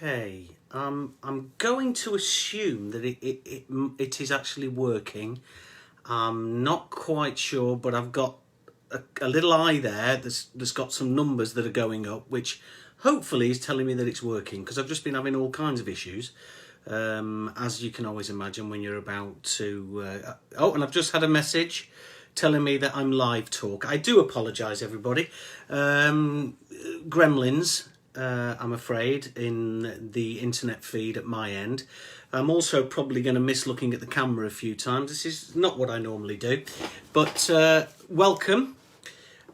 Okay, I'm going to assume that it is actually working. I'm not quite sure, but I've got a little eye there that's got some numbers that are going up, which hopefully is telling me that it's working, because I've just been having all kinds of issues, as you can always imagine when you're about to... and I've just had a message telling me that I'm live talk. I do apologise, everybody. Gremlins, I'm afraid, in the internet feed at my end. I'm also probably going to miss looking at the camera a few times. This is not what I normally do. But welcome.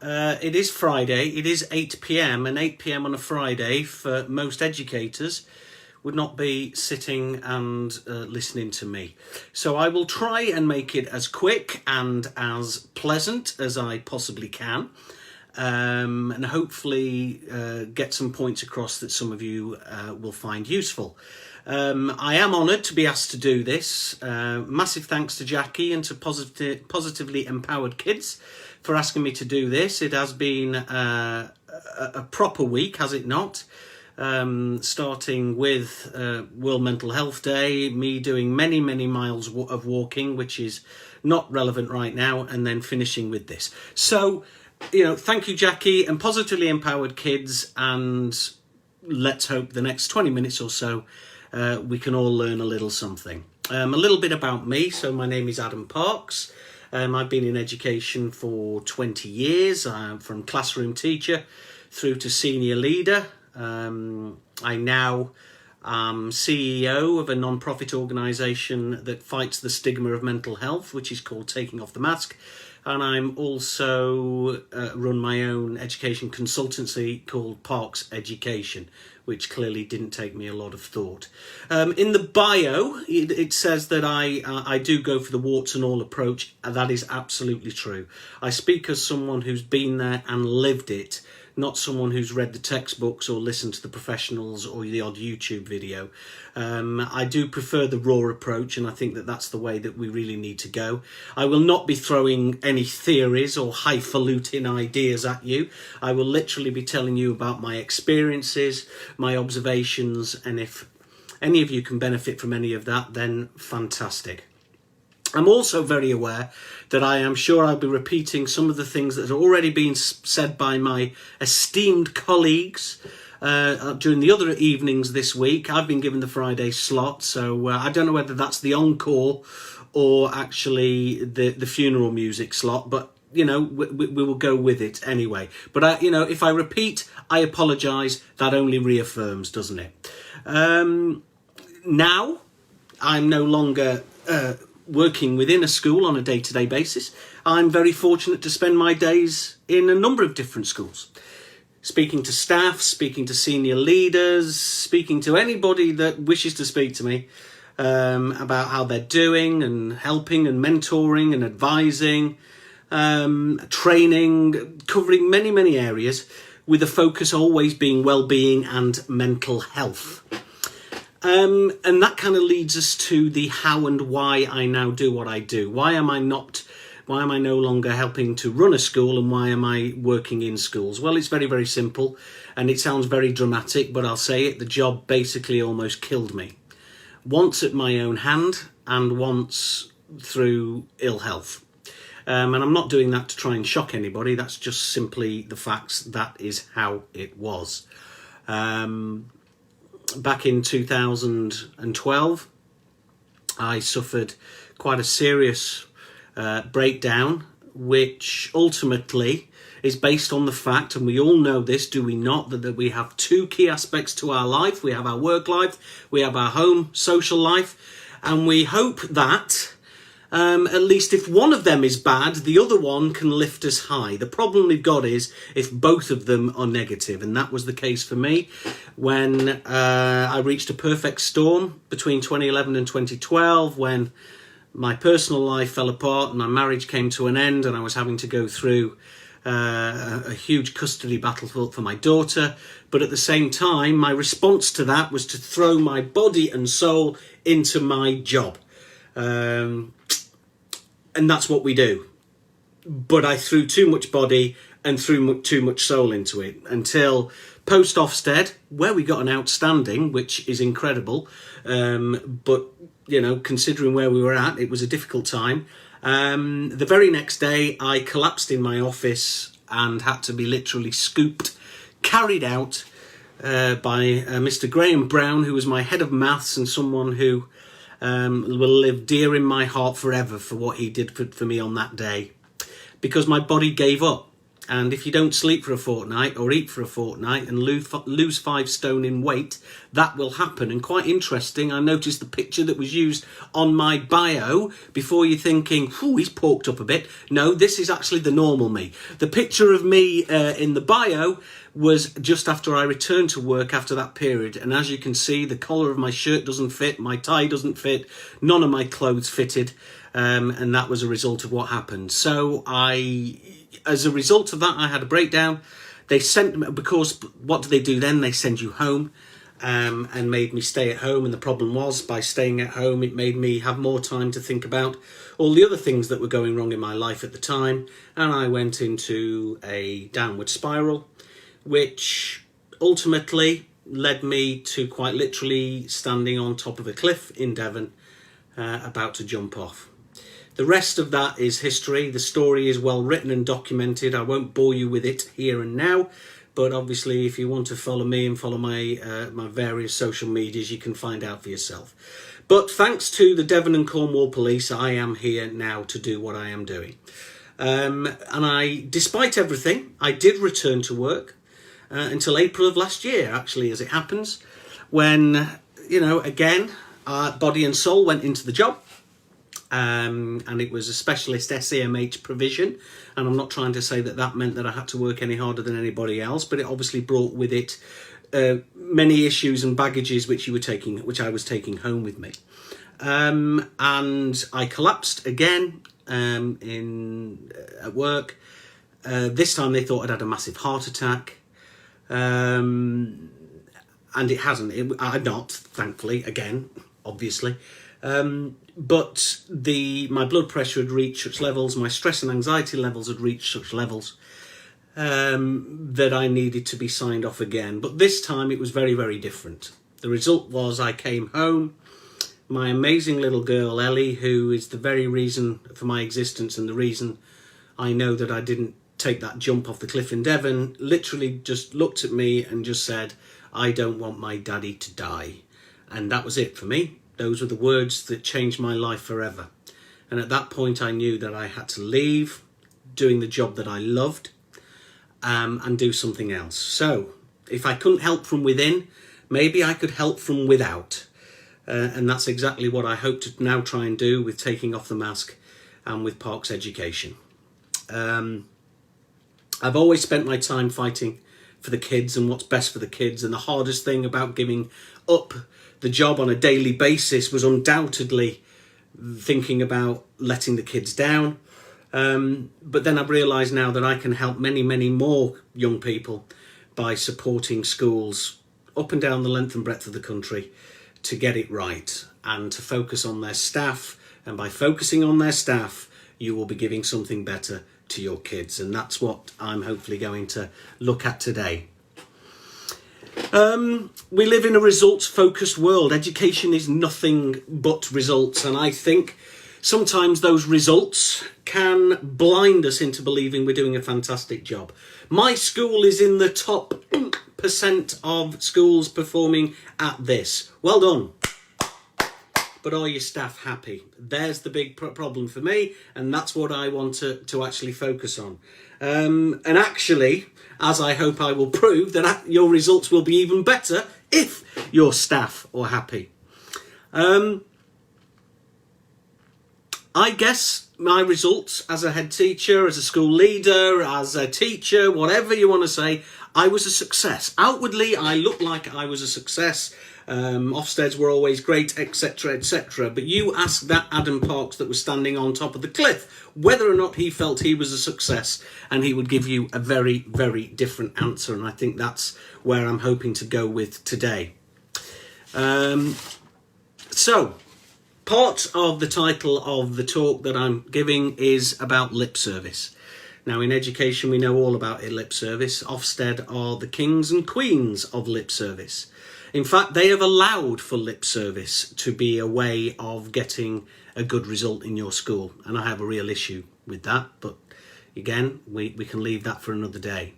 It is Friday. It is 8 p.m. and 8 p.m. on a Friday for most educators would not be sitting and listening to me. So I will try and make it as quick and as pleasant as I possibly can. And hopefully get some points across that some of you will find useful. I am honoured to be asked to do this. Massive thanks to Jackie and to Positively Empowered Kids for asking me to do this. It has been a proper week, has it not? Starting with World Mental Health Day, me doing many miles of walking, which is not relevant right now, and then finishing with this. So, you know, thank you, Jackie, and Positively Empowered Kids, and let's hope the next 20 minutes or so we can all learn a little something. A little bit about me. So my name is Adam Parks. I've been in education for 20 years. I'm from classroom teacher through to senior leader. I now am CEO of a non-profit organisation that fights the stigma of mental health, which is called Taking Off the Mask. And I'm also run my own education consultancy called Parks Education, which clearly didn't take me a lot of thought. In the bio, it says that I do go for the warts and all approach, and that is absolutely true. I speak as someone who's been there and lived it, not someone who's read the textbooks or listened to the professionals or the odd YouTube video. I do prefer the raw approach, and I think that that's the way that we really need to go. I will not be throwing any theories or highfalutin ideas at you. I will literally be telling you about my experiences, my observations, and if any of you can benefit from any of that, then fantastic. I'm also very aware that I am sure I'll be repeating some of the things that have already been said by my esteemed colleagues during the other evenings this week. I've been given the Friday slot, so I don't know whether that's the encore or actually the funeral music slot, but you know, we will go with it anyway. But you know, if I repeat, I apologise. That only reaffirms, doesn't it? Now, I'm no longer working within a school on a day-to-day basis. I'm very fortunate to spend my days in a number of different schools, speaking to staff, speaking to senior leaders, speaking to anybody that wishes to speak to me about how they're doing, and helping and mentoring and advising, training, covering many areas, with a focus always being well-being and mental health. And that kind of leads us to the how and why I now do what I do. Why am I no longer helping to run a school, and why am I working in schools? Well, it's very simple, and it sounds very dramatic, but I'll say it. The job basically almost killed me. Once at my own hand, and once through ill health. And I'm not doing that to try and shock anybody. That's just simply the facts. That is how it was. Back in 2012, I suffered quite a serious breakdown, which ultimately is based on the fact, and we all know this, do we not, that we have two key aspects to our life. We have our work life, we have our home social life, and we hope that at least if one of them is bad, the other one can lift us high. The problem we've got is if both of them are negative, and that was the case for me when I reached a perfect storm between 2011 and 2012, when my personal life fell apart and my marriage came to an end, and I was having to go through a huge custody battle for my daughter. But at the same time, my response to that was to throw my body and soul into my job. And that's what we do. But I threw too much body and threw too much soul into it until post Ofsted, where we got an outstanding, which is incredible. But, you know, considering where we were at, it was a difficult time. The very next day, I collapsed in my office and had to be literally carried out by Mr. Graham Brown, who was my head of maths and someone who will live dear in my heart forever for what he did for me on that day, because my body gave up. And if you don't sleep for a fortnight or eat for a fortnight and lose 5 stone in weight, that will happen. And quite interesting, I noticed the picture that was used on my bio. Before you're thinking, he's porked up a bit. No, this is actually the normal me. The picture of me in the bio was just after I returned to work after that period. And as you can see, the collar of my shirt doesn't fit, my tie doesn't fit, none of my clothes fitted. And that was a result of what happened. So as a result of that, I had a breakdown. They sent me, because what do they do then? They send you home, and made me stay at home. And the problem was, by staying at home, it made me have more time to think about all the other things that were going wrong in my life at the time. And I went into a downward spiral, which ultimately led me to quite literally standing on top of a cliff in Devon, about to jump off. The rest of that is history. The story is well written and documented. I won't bore you with it here and now, but obviously if you want to follow me and follow my my various social medias, you can find out for yourself. But thanks to the Devon and Cornwall Police, I am here now to do what I am doing. And despite everything, I did return to work until April of last year, actually, as it happens, when, you know, again, body and soul went into the job. And it was a specialist SEMH provision, and I'm not trying to say that that meant that I had to work any harder than anybody else, but it obviously brought with it many issues and baggages which I was taking home with me. And I collapsed again at work. This time they thought I'd had a massive heart attack, and it hasn't. I've not, thankfully, again, obviously. But my blood pressure had reached such levels, my stress and anxiety levels had reached such levels that I needed to be signed off again. But this time it was very, very different. The result was I came home. My amazing little girl, Ellie, who is the very reason for my existence and the reason I know that I didn't take that jump off the cliff in Devon, literally just looked at me and just said, "I don't want my daddy to die." And that was it for me. Those were the words that changed my life forever. And at that point, I knew that I had to leave doing the job that I loved, and do something else. So if I couldn't help from within, maybe I could help from without. And that's exactly what I hope to now try and do with taking off the mask and with Parks Education. I've always spent my time fighting for the kids and what's best for the kids. And the hardest thing about giving up the job on a daily basis was undoubtedly thinking about letting the kids down. But then I've realised now that I can help many, many more young people by supporting schools up and down the length and breadth of the country to get it right and to focus on their staff. And by focusing on their staff, you will be giving something better to your kids. And that's what I'm hopefully going to look at today. We live in a results-focused world. Education is nothing but results, and I think sometimes those results can blind us into believing we're doing a fantastic job. My school is in the top % of schools performing at this. Well done. But are your staff happy? There's the big problem for me, and that's what I want to actually focus on. And actually, as I hope I will prove, that your results will be even better if your staff are happy. I guess my results as a head teacher, as a school leader, as a teacher, whatever you want to say, I was a success. Outwardly, I looked like I was a success. Ofsteds were always great, etc., etc. But you ask that Adam Parks that was standing on top of the cliff whether or not he felt he was a success, and he would give you a very, very different answer. And I think that's where I'm hoping to go with today. So, part of the title of the talk that I'm giving is about lip service. Now, in education, we know all about lip service. Ofsted are the kings and queens of lip service. In fact, they have allowed for lip service to be a way of getting a good result in your school. And I have a real issue with that. But again, we can leave that for another day.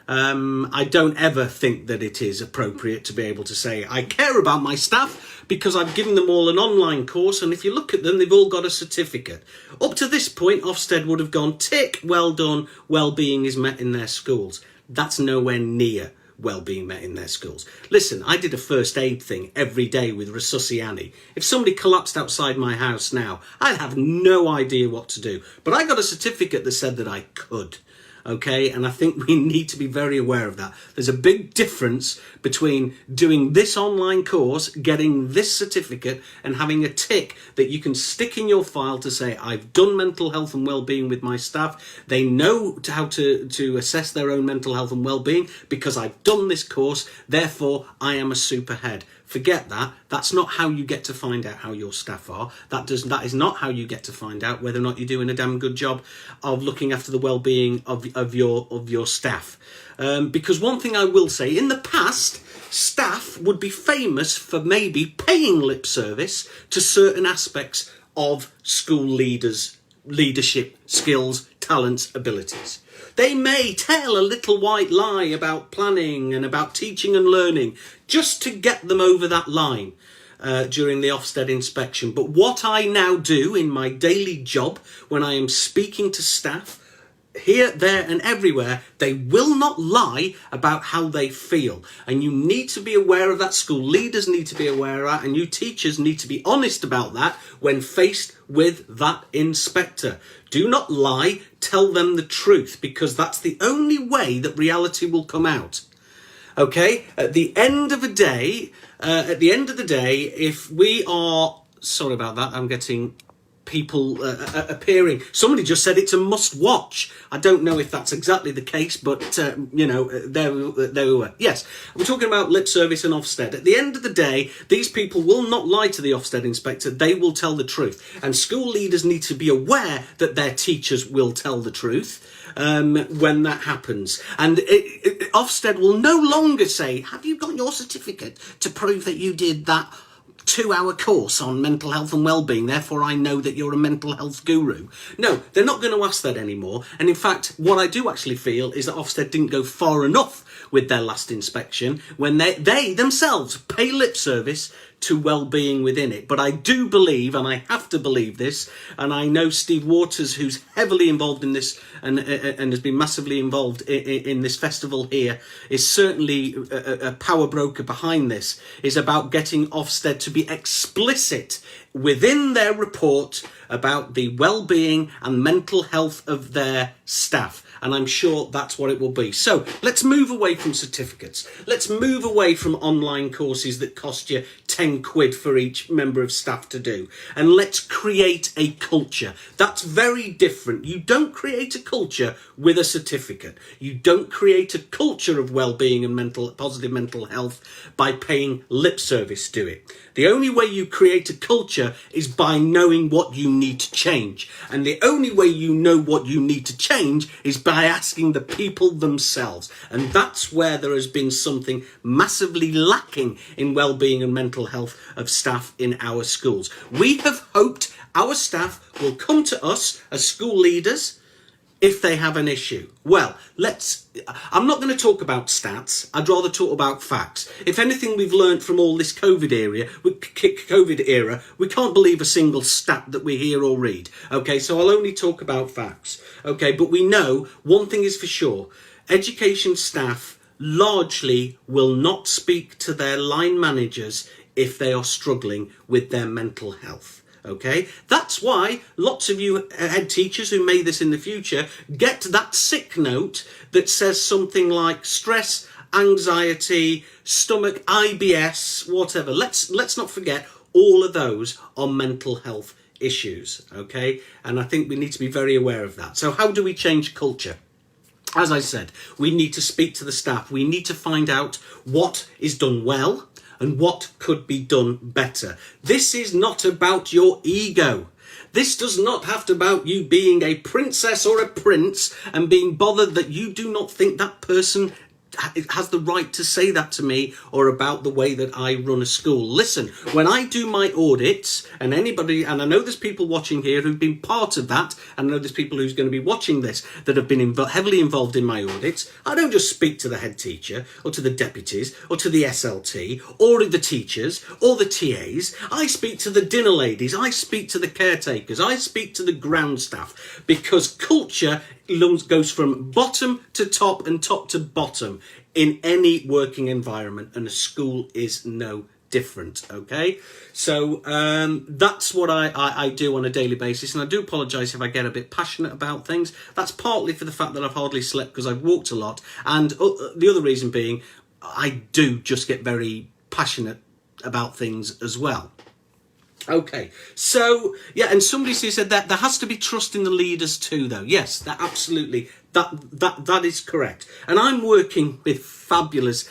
I don't ever think that it is appropriate to be able to say, I care about my staff because I've given them all an online course, and if you look at them, they've all got a certificate. Up to this point, Ofsted would have gone, tick, well done, well-being is met in their schools. That's nowhere near well-being met in their schools. Listen, I did a first aid thing every day with Resultsfocused. If somebody collapsed outside my house now, I'd have no idea what to do. But I got a certificate that said that I could. Okay, and I think we need to be very aware of that. There's a big difference between doing this online course, getting this certificate, and having a tick that you can stick in your file to say, I've done mental health and well-being with my staff. They know how to assess their own mental health and well-being because I've done this course. Therefore, I am a super head. Forget that. That's not how you get to find out how your staff are. That is not how you get to find out whether or not you're doing a damn good job of looking after the well-being of your staff. Because one thing I will say, in the past, staff would be famous for maybe paying lip service to certain aspects of school leadership skills, talents, abilities. They may tell a little white lie about planning and about teaching and learning just to get them over that line during the Ofsted inspection. But what I now do in my daily job when I am speaking to staff, here, there and everywhere, they will not lie about how they feel. And you need to be aware of that. School leaders need to be aware of that. And you teachers need to be honest about that when faced with that inspector. Do not lie. Tell them the truth, because that's the only way that reality will come out. Okay? At the end of the day, if we are... Sorry about that. I'm getting... people appearing. Somebody just said it's a must watch. I don't know if that's exactly the case, but there we were. Yes, we're talking about lip service and Ofsted. At the end of the day, these people will not lie to the Ofsted inspector. They will tell the truth, and school leaders need to be aware that their teachers will tell the truth when that happens. And Ofsted will no longer say, have you got your certificate to prove that you did that 2-hour course on mental health and well-being, therefore I know that you're a mental health guru? No, they're not going to ask that anymore. And in fact, what I do actually feel is that Ofsted didn't go far enough with their last inspection when they themselves pay lip service to well-being within it. But I do believe, and I have to believe this, and I know Steve Waters, who's heavily involved in this and has been massively involved in this festival here, is certainly a power broker behind this, is about getting Ofsted to be explicit within their report about the well-being and mental health of their staff. And I'm sure that's what it will be. So let's move away from certificates. Let's move away from online courses that cost you 10 quid for each member of staff to do. And let's create a culture. That's very different. You don't create a culture with a certificate. You don't create a culture of well-being and positive mental health by paying lip service to it. The only way you create a culture is by knowing what you need to change. And the only way you know what you need to change is by asking the people themselves. And that's where there has been something massively lacking in well-being and mental health of staff in our schools. We have hoped our staff will come to us as school leaders if they have an issue. Well, I'm not going to talk about stats. I'd rather talk about facts. If anything we've learned from all this COVID era, we can't believe a single stat that we hear or read. Okay, so I'll only talk about facts. Okay, but we know one thing is for sure. Education staff largely will not speak to their line managers if they are struggling with their mental health. Okay, that's why lots of you head teachers who may this in the future get that sick note that says something like stress, anxiety, stomach, IBS, whatever. Let's not forget all of those are mental health issues. Okay, and I think we need to be very aware of that. So how do we change culture? As I said, we need to speak to the staff. We need to find out what is done well and what could be done better. This is not about your ego. This does not have to about you being a princess or a prince and being bothered that you do not think that person has the right to say that to me or about the way that I run a school. Listen, when I do my audits, and anybody, and I know there's people watching here who've been part of that, and I know there's people who's going to be watching this that have been heavily involved in my audits, I don't just speak to the head teacher or to the deputies or to the SLT or the teachers or the TAs. I speak to the dinner ladies, I speak to the caretakers, I speak to the ground staff, because culture goes from bottom to top and top to bottom in any working environment, and a school is no different. Okay, so that's what I do on a daily basis, and I do apologise if I get a bit passionate about things. That's partly for the fact that I've hardly slept because I've walked a lot, and the other reason being I do just get very passionate about things as well. Okay, so yeah, and somebody said that there has to be trust in the leaders too, though. Yes, that absolutely, that is correct. And I'm working with fabulous,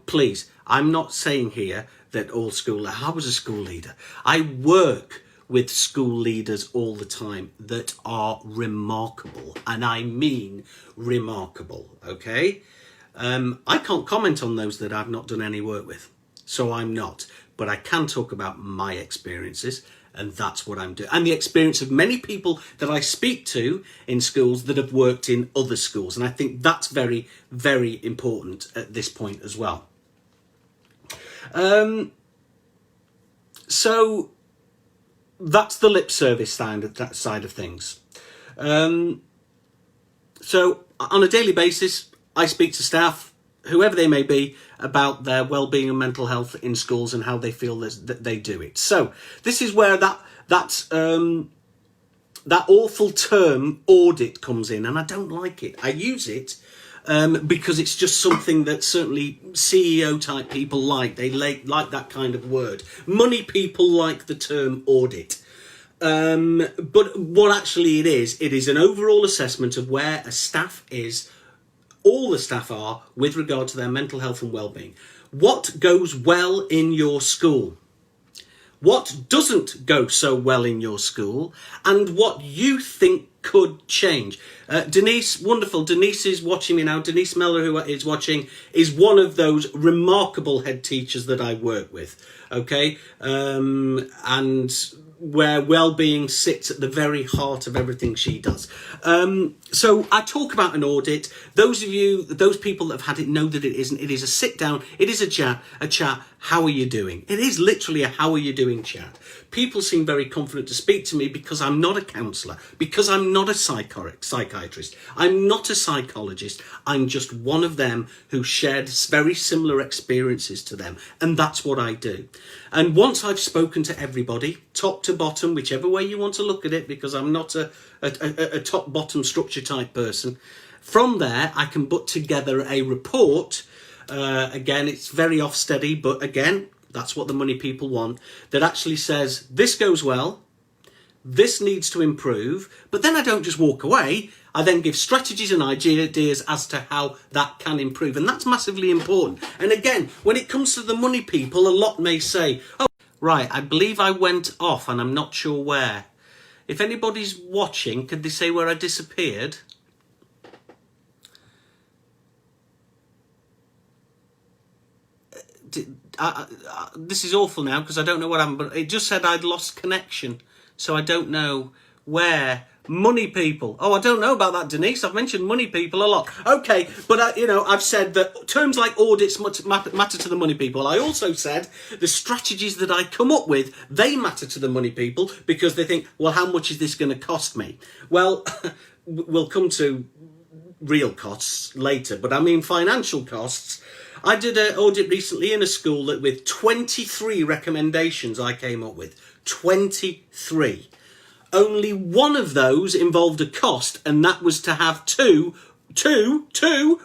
please, I'm not saying here that all I was a school leader. I work with school leaders all the time that are remarkable, and I mean remarkable. Okay, I can't comment on those that I've not done any work with, so I'm not. But I can talk about my experiences, and that's what I'm doing. And the experience of many people that I speak to in schools that have worked in other schools. And I think that's very, very important at this point as well. So that's the lip service side of things. So on a daily basis, I speak to staff, whoever they may be, about their well-being and mental health in schools and how they feel that they do it. So this is where that awful term audit comes in, and I don't like it. I use it because it's just something that certainly CEO type people like. They like that kind of word. Money people like the term audit. But what actually it is an overall assessment of where a staff is, all the staff are, with regard to their mental health and well-being. What goes well in your school? What doesn't go so well in your school? And what you think could change? Denise, wonderful. Denise is watching me now. Denise Meller, who is watching, is one of those remarkable head teachers that I work with. Okay? And where well-being sits at the very heart of everything she does. So I talk about an audit. Those people that have had it know that it isn't. It is a sit down. It is a chat. How are you doing? It is literally a how are you doing chat. People seem very confident to speak to me because I'm not a counsellor, because I'm not a psychiatrist. I'm not a psychologist. I'm just one of them who shared very similar experiences to them. And that's what I do. And once I've spoken to everybody, top to bottom, whichever way you want to look at it, because I'm not a top-bottom structure type person, from there I can put together a report. Again, it's very off-steady, but again, that's what the money people want, that actually says, this goes well, this needs to improve, but then I don't just walk away. I then give strategies and ideas as to how that can improve, and that's massively important. And again, when it comes to the money people, a lot may say, oh, right, I believe I went off and I'm not sure where. If anybody's watching, could they say where I disappeared? This is awful now because I don't know what happened, but it just said I'd lost connection, so I don't know where. Money people. Oh, I don't know about that, Denise. I've mentioned money people a lot. Okay, but I've said that terms like audits matter to the money people. I also said the strategies that I come up with, they matter to the money people because they think, well, how much is this going to cost me? Well, we'll come to real costs later, but I mean financial costs. I did an audit recently in a school that with 23 recommendations I came up with. 23. Only one of those involved a cost, and that was to have two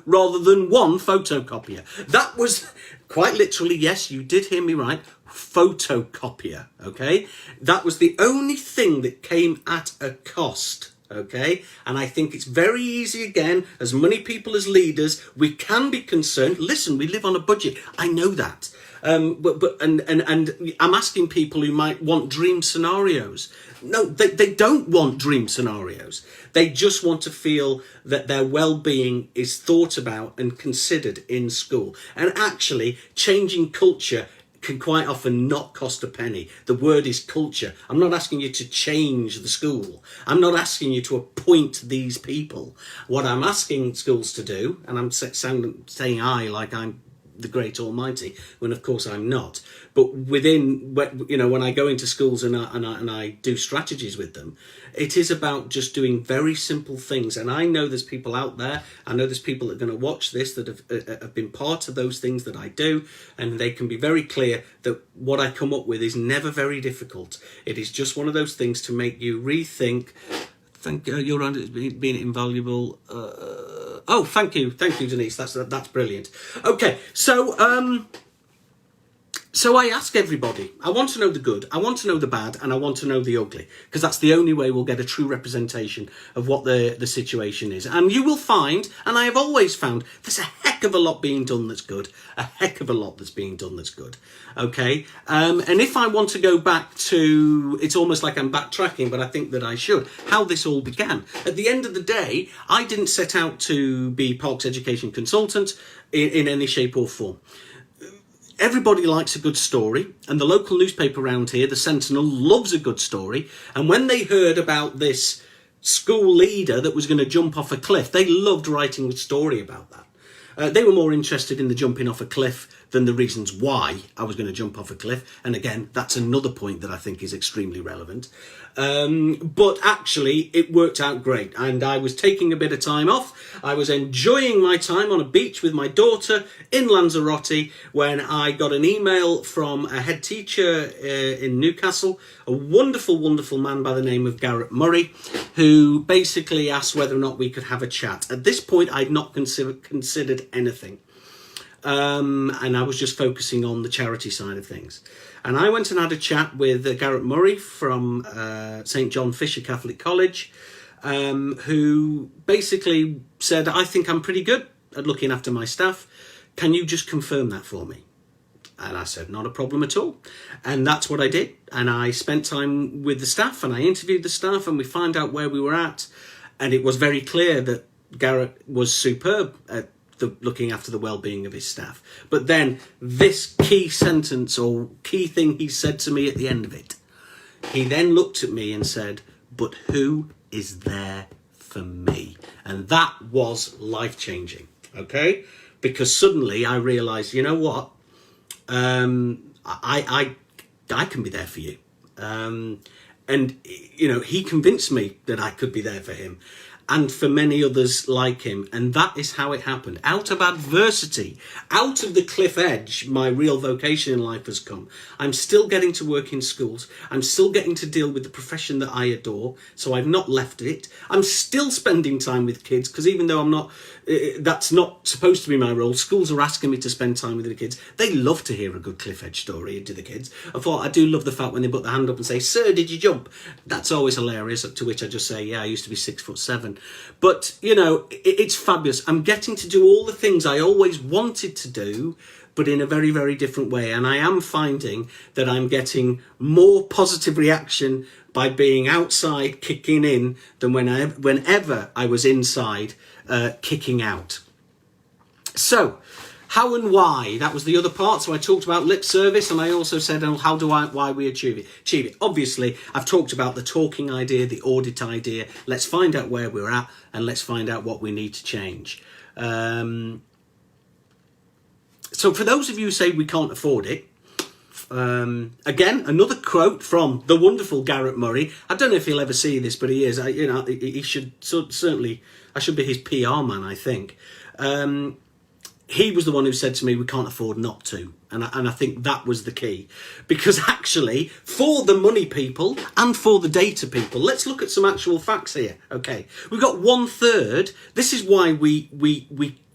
rather than one photocopier. That was quite literally, yes, you did hear me right, photocopier, okay? That was the only thing that came at a cost. Okay, and I think it's very easy again, as money people, as leaders, we can be concerned. Listen, we live on a budget. I know that. And I'm asking people who might want dream scenarios. No, they don't want dream scenarios. They just want to feel that their well-being is thought about and considered in school. And actually, changing culture can quite often not cost a penny. The word is culture. I'm not asking you to change the school. I'm not asking you to appoint these people. What I'm asking schools to do, and I'm saying I like I'm the great almighty, when of course I'm not, but within, you know, when I go into schools and I do strategies with them, it is about just doing very simple things. And I know there's people out there, I know there's people that are going to watch this that have been part of those things that I do, and they can be very clear that what I come up with is never very difficult. It is just one of those things to make you rethink. Thank you, you're on being invaluable. Oh, thank you, Denise. That's brilliant. Okay, so I ask everybody. I want to know the good, I want to know the bad, and I want to know the ugly, because that's the only way we'll get a true representation of what the situation is. And you will find, and I have always found, there's a heck of a lot being done that's good, a heck of a lot that's being done that's good. Okay, and if I want to go back to, it's almost like I'm backtracking, but I think that I should, how this all began. At the end of the day, I didn't set out to be Parks Education Consultant in any shape or form. Everybody likes a good story, and the local newspaper around here, the Sentinel, loves a good story. And when they heard about this school leader that was going to jump off a cliff, they loved writing a story about that. They were more interested in the jumping off a cliff than the reasons why I was going to jump off a cliff. And again, that's another point that I think is extremely relevant. But actually, it worked out great. And I was taking a bit of time off. I was enjoying my time on a beach with my daughter in Lanzarote when I got an email from a head teacher in Newcastle, a wonderful, wonderful man by the name of Garrett Murray, who basically asked whether or not we could have a chat. At this point, I'd not considered anything. And I was just focusing on the charity side of things. And I went and had a chat with Garrett Murray from St. John Fisher Catholic College, who basically said, I think I'm pretty good at looking after my staff. Can you just confirm that for me? And I said, not a problem at all. And that's what I did. And I spent time with the staff and I interviewed the staff and we found out where we were at. And it was very clear that Garrett was superb at looking after the well-being of his staff. But then this key sentence or key thing he said to me at the end of it, he then looked at me and said, but who is there for me? And that was life-changing, okay? Because suddenly I realised, you know what? I can be there for you. And, you know, he convinced me that I could be there for him. And for many others like him. And that is how it happened. Out of adversity, out of the cliff edge, my real vocation in life has come. I'm still getting to work in schools. I'm still getting to deal with the profession that I adore. So I've not left it. I'm still spending time with kids, because even though I'm not, that's not supposed to be my role, schools are asking me to spend time with the kids. They love to hear a good cliff edge story to the kids. I do love the fact when they put their hand up and say, sir, did you jump? That's always hilarious, to which I just say, yeah, I used to be 6'7". But, you know, it's fabulous. I'm getting to do all the things I always wanted to do, but in a very, very different way. And I am finding that I'm getting more positive reaction by being outside kicking in than whenever I was inside kicking out. So, how and why, that was the other part. So I talked about lip service, and I also said, oh, why we achieve it. Obviously, I've talked about the talking idea, the audit idea. Let's find out where we're at, and let's find out what we need to change. So for those of you who say we can't afford it, again, another quote from the wonderful Garrett Murray. I don't know if he'll ever see this, but he is. He should certainly. I should be his PR man, I think. He was the one who said to me, we can't afford not to. And I think that was the key. Because actually, for the money people and for the data people, let's look at some actual facts here. Okay, we've got 1/3. This is why we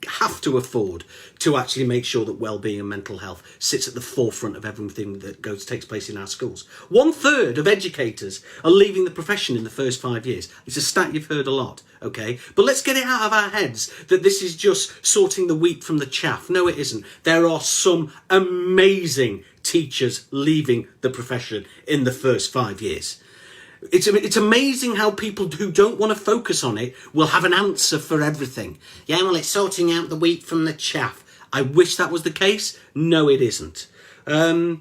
have to afford to actually make sure that well-being and mental health sits at the forefront of everything that takes place in our schools. 1/3 of educators are leaving the profession in the first 5 years. It's a stat you've heard a lot, okay? But let's get it out of our heads that this is just sorting the wheat from the chaff. No, it isn't. There are some amazing teachers leaving the profession in the first 5 years. It's amazing how people who don't want to focus on it will have an answer for everything. Yeah, well, it's sorting out the wheat from the chaff. I wish that was the case. No, it isn't. We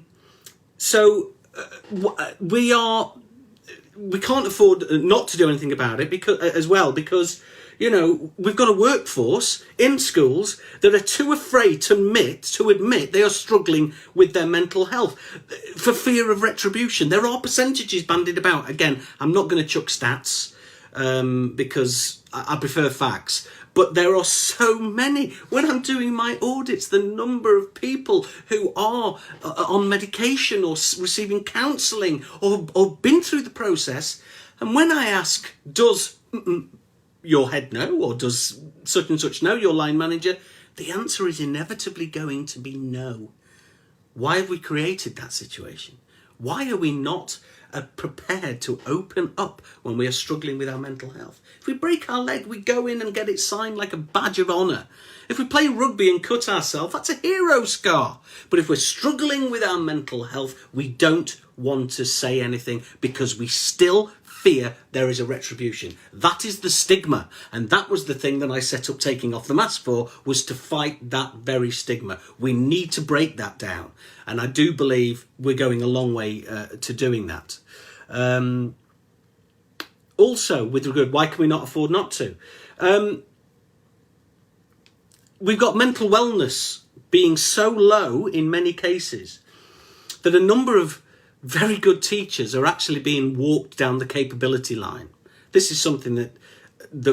can't afford not to do anything about it because you know, we've got a workforce in schools that are too afraid to admit they are struggling with their mental health for fear of retribution. There are percentages bandied about. Again, I'm not going to chuck stats because I prefer facts. But there are so many. When I'm doing my audits, the number of people who are on medication or receiving counselling or been through the process, and when I ask, does your head know, or does such and such know, your line manager, the answer is inevitably going to be no. Why have we created that situation? Why are we not prepared to open up when we are struggling with our mental health? If we break our leg, we go in and get it signed like a badge of honour. If we play rugby and cut ourselves, that's a hero scar. But if we're struggling with our mental health, we don't want to say anything because we still fear there is a retribution. That is the stigma, and that was the thing that I set up Taking Off the Mask for, was to fight that very stigma. We need to break that down, and I do believe we're going a long way to doing that. Also, with regard, why can we not afford not to? We've got mental wellness being so low in many cases that a number of very good teachers are actually being walked down the capability line. This is something that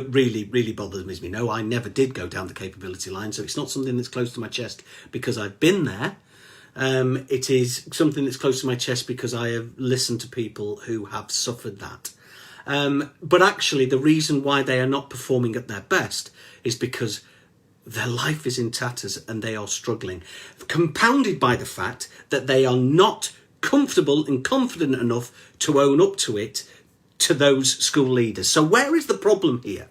really, really bothers me. No, I never did go down the capability line, so it's not something that's close to my chest because I've been there. It is something that's close to my chest because I have listened to people who have suffered that. But actually, the reason why they are not performing at their best is because their life is in tatters and they are struggling, compounded by the fact that they are not comfortable and confident enough to own up to it to those school leaders. So where is the problem here?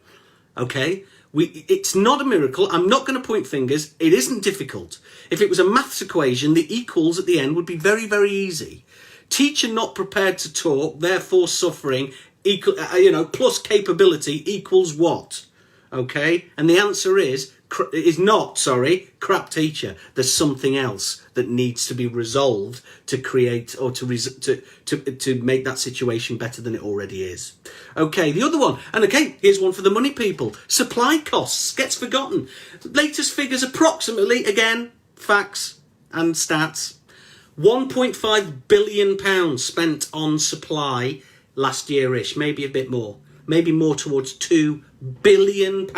Okay, it's not a miracle. I'm not going to point fingers. It isn't difficult. If it was a maths equation, the equals at the end would be very, very easy. Teacher not prepared to talk, therefore suffering, plus capability equals what? Okay, and the answer is crap teacher. There's something else that needs to be resolved to create or to make that situation better than it already is. Okay, the other one, and okay, here's one for the money people. Supply costs gets forgotten. Latest figures approximately, again, facts and stats, £1.5 billion spent on supply last year-ish, maybe a bit more. Maybe more towards £2 billion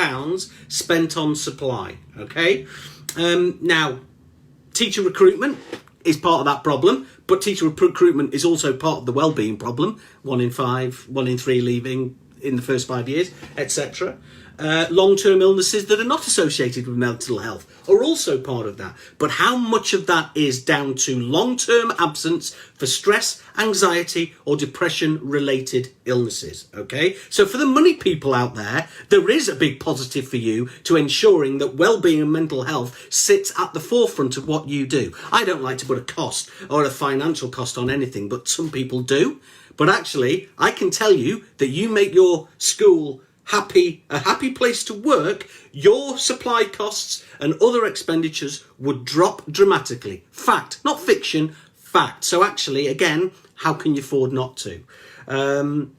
spent on supply, okay? Now, teacher recruitment is part of that problem, but teacher recruitment is also part of the wellbeing problem. 1 in 5, 1 in 3 leaving in the first 5 years, etc. Long-term illnesses that are not associated with mental health are also part of that. But how much of that is down to long-term absence for stress, anxiety, or depression-related illnesses? Okay, so for the money people out there, there is a big positive for you to ensuring that well-being and mental health sits at the forefront of what you do. I don't like to put a cost or a financial cost on anything, but some people do. But actually, I can tell you that you make your school a happy place to work, your supply costs and other expenditures would drop dramatically. Fact, not fiction, fact. So actually, again, how can you afford not to? And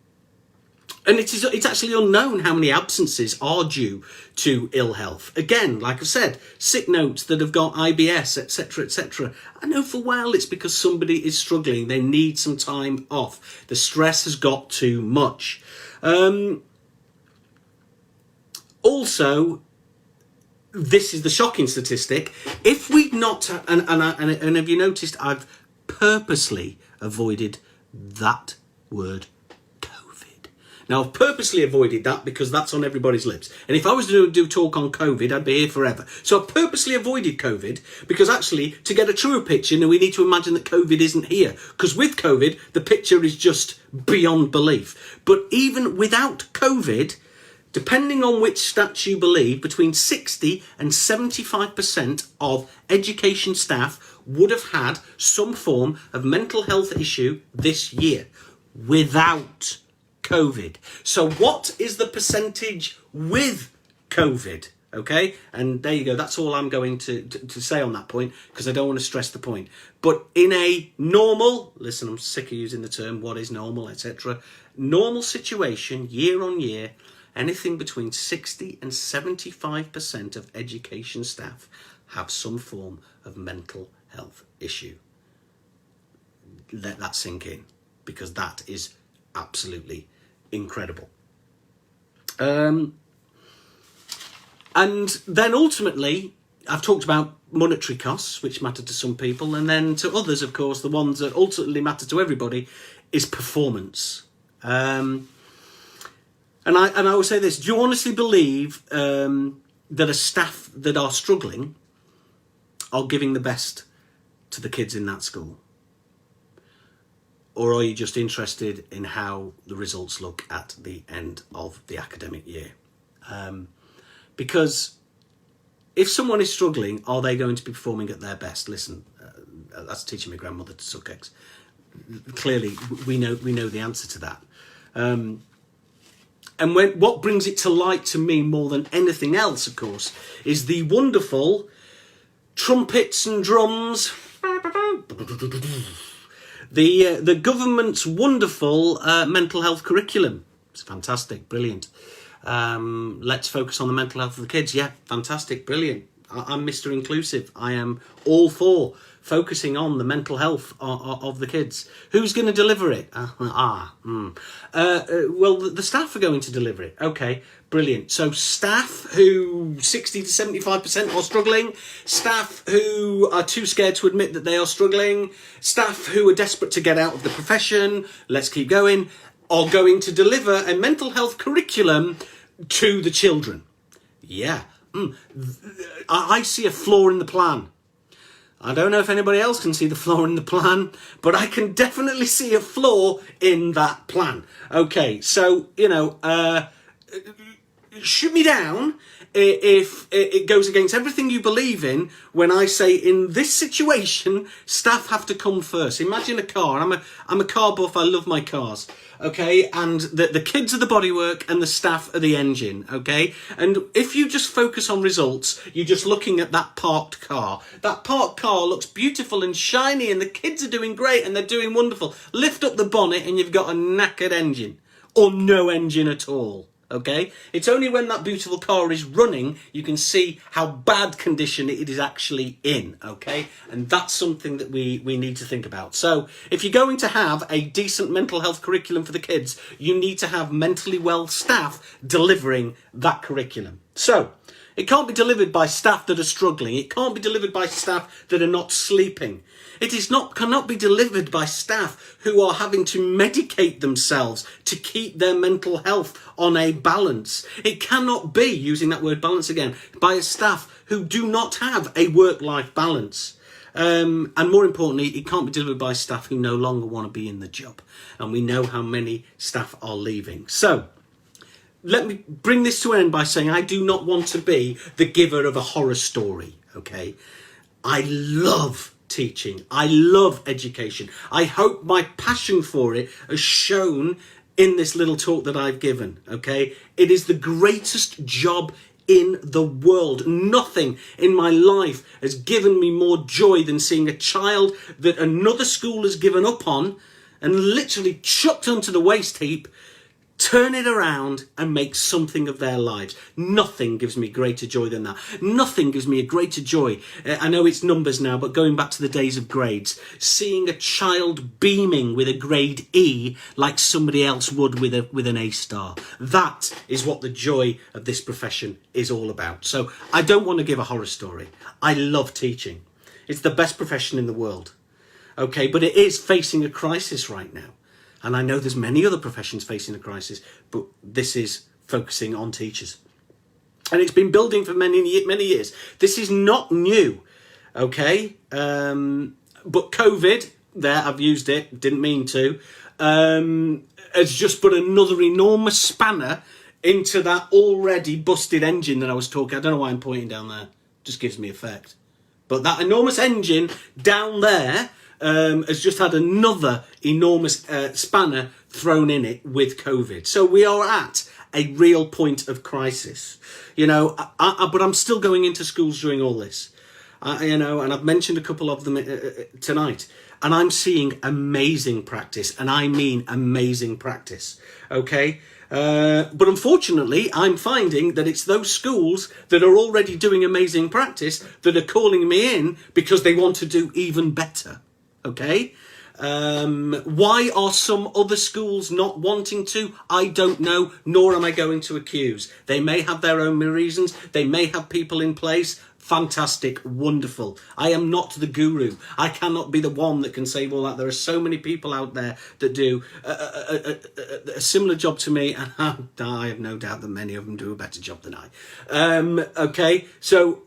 it's actually unknown how many absences are due to ill health. Again, like I've said, sick notes that have got IBS, etc., etc. I know for well it's because somebody is struggling. They need some time off. The stress has got too much. Also, this is the shocking statistic. If we'd not, and have you noticed I've purposely avoided that word COVID, Now, I've purposely avoided that because that's on everybody's lips. And if I was to do a talk on COVID, I'd be here forever. So I've purposely avoided COVID because actually, to get a truer picture, we need to imagine that COVID isn't here. Because with COVID, the picture is just beyond belief. But even without COVID, depending on which stats you believe, between 60 and 75% of education staff would have had some form of mental health issue this year without COVID. So what is the percentage with COVID? Okay, and there you go. That's all I'm going to say on that point, because I don't want to stress the point. But in a normal, listen, I'm sick of using the term what is normal, etc. Normal situation, year on year, anything between 60 and 75% of education staff have some form of mental health issue. Let that sink in, because that is absolutely incredible. And then ultimately, I've talked about monetary costs, which matter to some people, and then to others, of course, the ones that ultimately matter to everybody is performance. And I will say this: do you honestly believe that a staff that are struggling are giving the best to the kids in that school? Or are you just interested in how the results look at the end of the academic year? Because if someone is struggling, are they going to be performing at their best? Listen, that's teaching my grandmother to suck eggs. Clearly, we know the answer to that. And what brings it to light to me more than anything else, of course, is the wonderful trumpets and drums. The government's wonderful mental health curriculum. It's fantastic, brilliant. Let's focus on the mental health of the kids. Yeah, fantastic, brilliant. I'm Mr. Inclusive. I am all for focusing on the mental health of the kids. Who's going to deliver it? Well, the staff are going to deliver it. Okay, brilliant. So staff who 60 to 75% are struggling, staff who are too scared to admit that they are struggling, staff who are desperate to get out of the profession, let's keep going, are going to deliver a mental health curriculum to the children. Yeah. I see a flaw in the plan. I don't know if anybody else can see the flaw in the plan, but I can definitely see a flaw in that plan. Okay, so, shoot me down if it goes against everything you believe in when I say in this situation, staff have to come first. Imagine a car. I'm a car buff. I love my cars. Okay, and the kids are the bodywork and the staff are the engine, okay? And if you just focus on results, you're just looking at that parked car. That parked car looks beautiful and shiny and the kids are doing great and they're doing wonderful. Lift up the bonnet and you've got a knackered engine, or no engine at all. Okay, it's only when that beautiful car is running you can see how bad condition it is actually in. Okay, and that's something that we need to think about. So if you're going to have a decent mental health curriculum for the kids, you need to have mentally well staff delivering that curriculum. So it can't be delivered by staff that are struggling. It can't be delivered by staff that are not sleeping. Cannot be delivered by staff who are having to medicate themselves to keep their mental health on a balance. It cannot be, using that word balance again, by a staff who do not have a work-life balance. And more importantly, it can't be delivered by staff who no longer want to be in the job. And we know how many staff are leaving. So let me bring this to an end by saying I do not want to be the giver of a horror story, okay? I love teaching. I love education. I hope my passion for it is shown in this little talk that I've given, okay? It is the greatest job in the world. Nothing in my life has given me more joy than seeing a child that another school has given up on and literally chucked onto the waste heap, turn it around and make something of their lives. Nothing gives me greater joy than that. Nothing gives me a greater joy. I know it's numbers now, but going back to the days of grades, seeing a child beaming with a grade E like somebody else would with an A star. That is what the joy of this profession is all about. So I don't want to give a horror story. I love teaching. It's the best profession in the world. Okay, but it is facing a crisis right now. And I know there's many other professions facing a crisis, but this is focusing on teachers. And it's been building for many years. This is not new, okay? But COVID, there, I've used it, didn't mean to, has just put another enormous spanner into that already busted engine that I was talking. I don't know why I'm pointing down there. Just gives me effect. But that enormous engine down there has just had another enormous spanner thrown in it with COVID. So we are at a real point of crisis, you know. But I'm still going into schools during all this, you know, and I've mentioned a couple of them tonight. And I'm seeing amazing practice, and I mean amazing practice, okay? But unfortunately, I'm finding that it's those schools that are already doing amazing practice that are calling me in because they want to do even better, okay? Why are some other schools not wanting to? I don't know, nor am I going to accuse. They may have their own reasons. They may have people in place. Fantastic, wonderful. I am not the guru. I cannot be the one that can say all that. There are so many people out there that do a similar job to me, and I have no doubt that many of them do a better job than I. Okay, so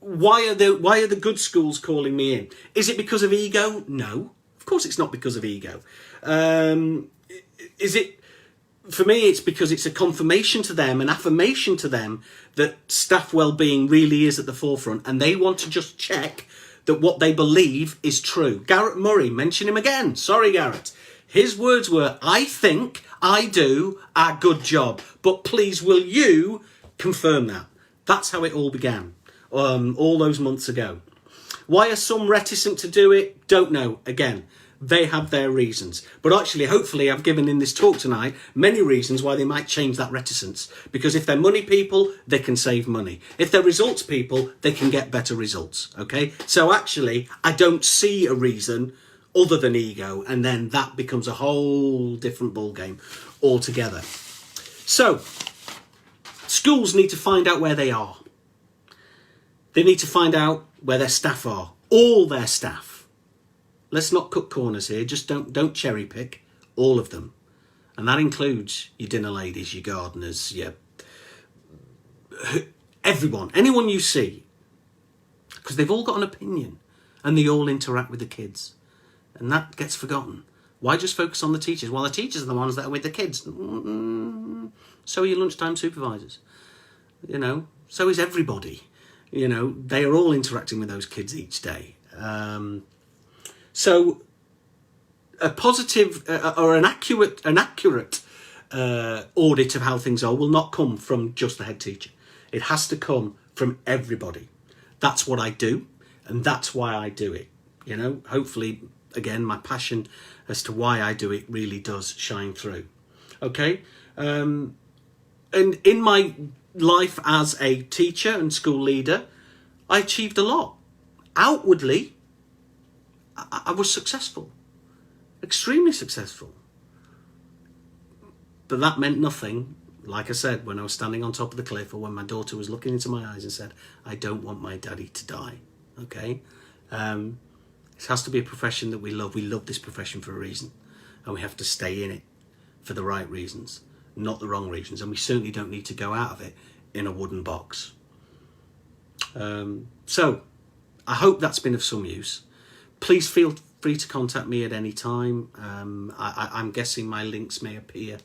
why are the good schools calling me in? Is it because of ego? No, of course it's not because of ego. Is it? For me, it's because it's a confirmation to them, an affirmation to them that staff well-being really is at the forefront, and they want to just check that what they believe is true. Garrett Murray, mention him again. Sorry, Garrett. His words were, I think, I do a good job, but please will you confirm that? That's how it all began, all those months ago. Why are some reticent to do it? Don't know. Again, they have their reasons. But actually, hopefully, I've given in this talk tonight many reasons why they might change that reticence. Because if they're money people, they can save money. If they're results people, they can get better results. Okay? So actually, I don't see a reason other than ego. And then that becomes a whole different ballgame altogether. So, schools need to find out where they are. They need to find out where their staff are. All their staff. Let's not cut corners here. Just don't cherry pick. All of them. And that includes your dinner ladies, your gardeners, everyone. Anyone you see. Because they've all got an opinion. And they all interact with the kids. And that gets forgotten. Why just focus on the teachers? Well, the teachers are the ones that are with the kids. So are your lunchtime supervisors. You know, so is everybody. You know, they are all interacting with those kids each day. So a positive or an accurate audit of how things are will not come from just the head teacher. It has to come from everybody. That's what I do, and that's why I do it. You know, hopefully, again, my passion as to why I do it really does shine through. Okay? And in my life as a teacher and school leader, I achieved a lot. Outwardly, I was successful, extremely successful. But that meant nothing, like I said, when I was standing on top of the cliff or when my daughter was looking into my eyes and said, I don't want my daddy to die, okay? It has to be a profession that we love. We love this profession for a reason, and we have to stay in it for the right reasons, not the wrong reasons, and we certainly don't need to go out of it in a wooden box. So, I hope that's been of some use. Please feel free to contact me at any time. I'm guessing my links may appear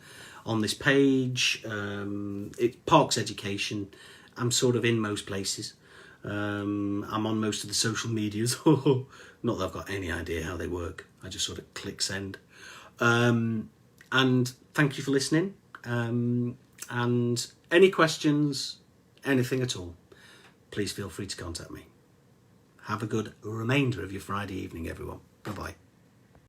on this page. It's Parks Education. I'm sort of in most places. I'm on most of the social medias. Not that I've got any idea how they work. I just sort of click send. And thank you for listening. And any questions, anything at all, please feel free to contact me. Have a good remainder of your Friday evening, everyone. Bye-bye.